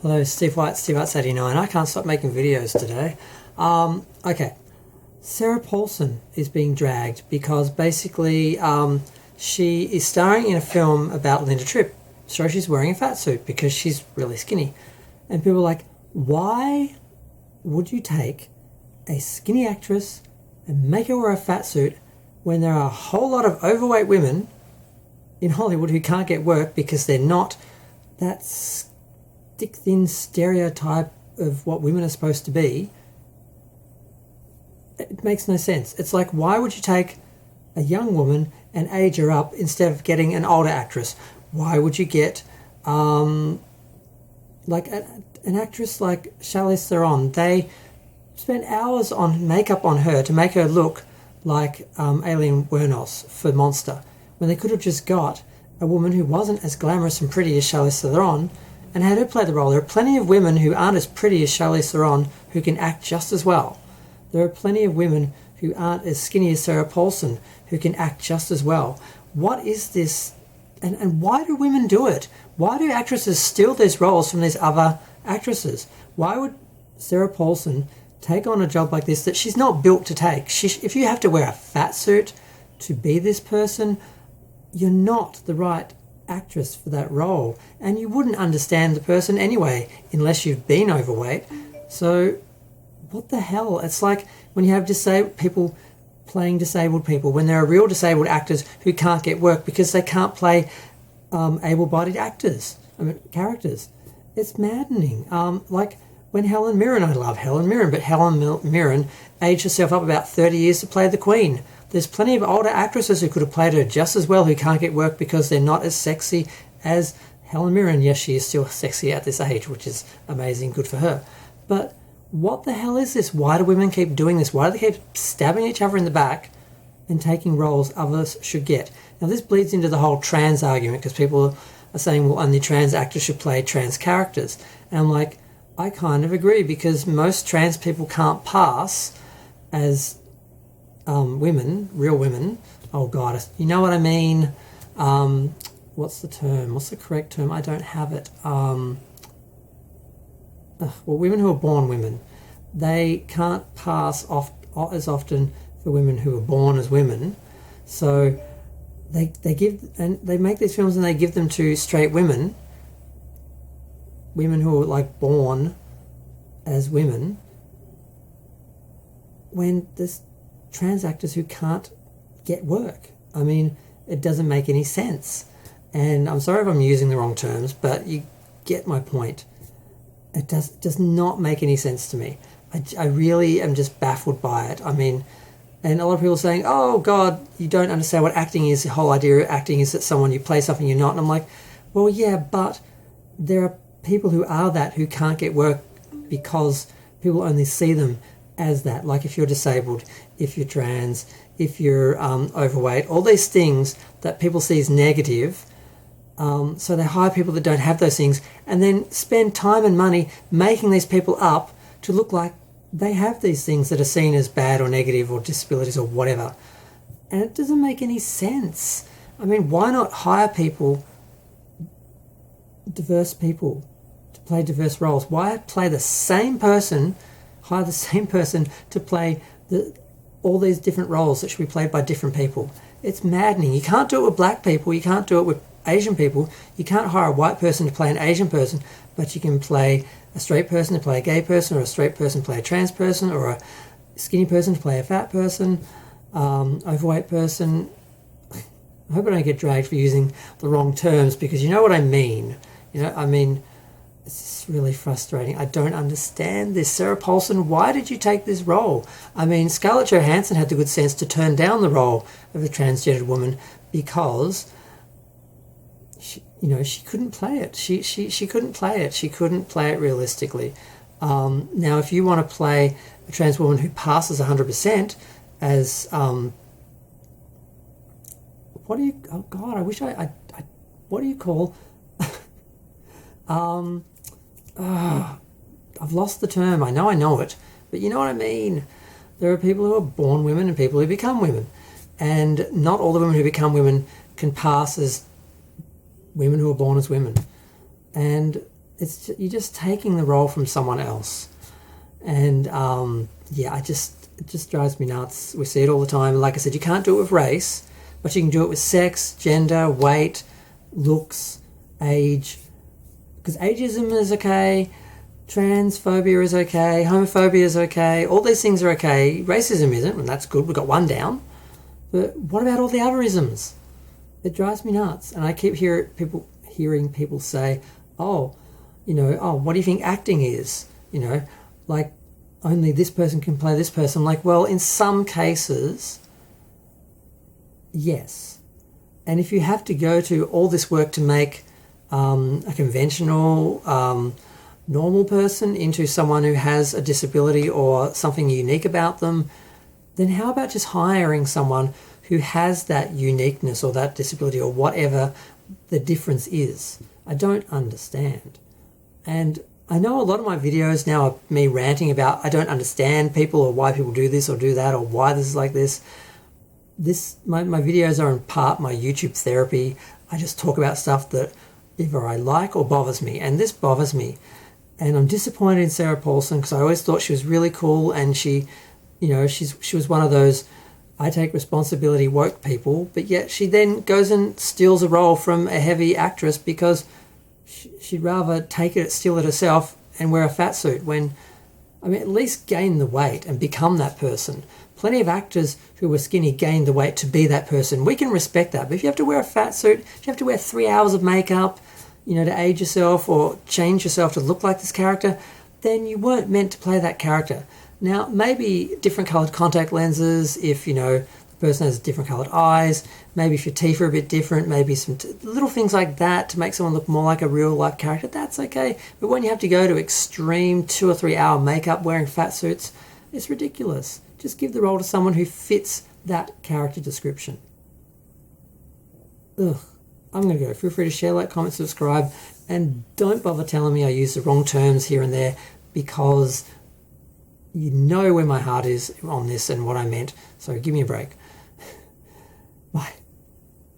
Hello, Steve White, Steve White's 89. I can't stop making videos today. Okay, Sarah Paulson is being dragged because basically she is starring in a film about Linda Tripp. So she's wearing a fat suit because she's really skinny. And people are like, why would you take a skinny actress and make her wear a fat suit when there are a whole lot of overweight women in Hollywood who can't get work because they're not that stick-thin stereotype of what women are supposed to be? It makes no sense. It's like, why would you take a young woman and age her up instead of getting an older actress? Why would you get like an actress like Charlize Theron? They spent hours on makeup on her to make her look like Aileen Wuornos for Monster, when they could have just got a woman who wasn't as glamorous and pretty as Charlize Theron and had her play the role. There are plenty of women who aren't as pretty as Charlize Theron who can act just as well. There are plenty of women who aren't as skinny as Sarah Paulson who can act just as well. What is this? And why do women do it? Why do actresses steal these roles from these other actresses? Why would Sarah Paulson take on a job like this that she's not built to take? If you have to wear a fat suit to be this person, you're not the right actress for that role. And you wouldn't understand the person anyway unless you've been overweight. So what the hell? It's like when you have people playing disabled people, when there are real disabled actors who can't get work because they can't play able-bodied characters. It's maddening. Like when Helen Mirren, I love Helen Mirren, but Helen Mirren aged herself up about 30 years to play the Queen. There's plenty of older actresses who could have played her just as well who can't get work because they're not as sexy as Helen Mirren. Yes, she is still sexy at this age, which is amazing, good for her. But what the hell is this? Why do women keep doing this? Why do they keep stabbing each other in the back and taking roles others should get? Now this bleeds into the whole trans argument because people are saying, well, only trans actors should play trans characters. And I'm like, I kind of agree, because most trans people can't pass as women, real women. Oh God, you know what I mean? What's the term? What's the correct term? I don't have it. Well, women who are born women, they can't pass off as often for women who are born as women. So they make these films and they give them to straight women who are like born as women, when there's trans actors who can't get work. I mean, it doesn't make any sense. And I'm sorry if I'm using the wrong terms, but you get my point. It does not make any sense to me. I really am just baffled by it. I mean, and a lot of people are saying, oh God, you don't understand what acting is. The whole idea of acting is that you play something you're not. And I'm like, well, yeah, but there are people who are that who can't get work because people only see them as that. Like if you're disabled, if you're trans, if you're overweight, all these things that people see as negative. So they hire people that don't have those things and then spend time and money making these people up to look like they have these things that are seen as bad or negative or disabilities or whatever. And it doesn't make any sense. I mean, why not hire diverse people to play diverse roles? Why hire the same person to play all these different roles that should be played by different people? It's maddening. You can't do it with black people. You can't do it with Asian people. You can't hire a white person to play an Asian person, but you can play a straight person to play a gay person, or a straight person to play a trans person, or a skinny person to play a fat person, overweight person. I hope I don't get dragged for using the wrong terms, because you know what I mean. It's really frustrating. I don't understand this. Sarah Paulson, why did you take this role? I mean, Scarlett Johansson had the good sense to turn down the role of a transgendered woman because she couldn't play it. She couldn't play it. She couldn't play it realistically. Now, if you want to play a trans woman who passes 100% as what do you? Oh God, I wish I what do you call? I've lost the term. I know it, but you know what I mean. There are people who are born women and people who become women, and not all the women who become women can pass as women who are born as women. And you're just taking the role from someone else. And yeah, it just drives me nuts. We see it all the time. Like I said, you can't do it with race, but you can do it with sex, gender, weight, looks, age. Because ageism is okay, transphobia is okay, homophobia is okay, all these things are okay. Racism isn't, and that's good, we got one down. But what about all the other isms? It drives me nuts. And I keep hearing people say, oh, what do you think acting is? Like, only this person can play this person. Like, well, in some cases, yes. And if you have to go to all this work to make a conventional, normal person into someone who has a disability or something unique about them, then how about just hiring someone who has that uniqueness or that disability or whatever the difference is? I don't understand. And I know a lot of my videos now are me ranting about I don't understand people or why people do this or do that or why this is like this. My videos are in part my YouTube therapy. I just talk about stuff that either I like or bothers me, and this bothers me. And I'm disappointed in Sarah Paulson because I always thought she was really cool, and she was one of those I take responsibility woke people, but yet she then goes and steals a role from a heavy actress because she'd rather steal it herself and wear a fat suit when, at least gain the weight and become that person. Plenty of actors who were skinny gained the weight to be that person. We can respect that. But if you have to wear a fat suit, if you have to wear 3 hours of makeup, to age yourself or change yourself to look like this character, then you weren't meant to play that character. Now, maybe different coloured contact lenses, if, the person has different coloured eyes, maybe if your teeth are a bit different, maybe some little things like that to make someone look more like a real-life character, that's okay. But when you have to go to extreme 2 or 3 hour makeup wearing fat suits, it's ridiculous. Just give the role to someone who fits that character description. Ugh. I'm going to go. Feel free to share, like, comment, subscribe, and don't bother telling me I use the wrong terms here and there because you know where my heart is on this and what I meant. So give me a break.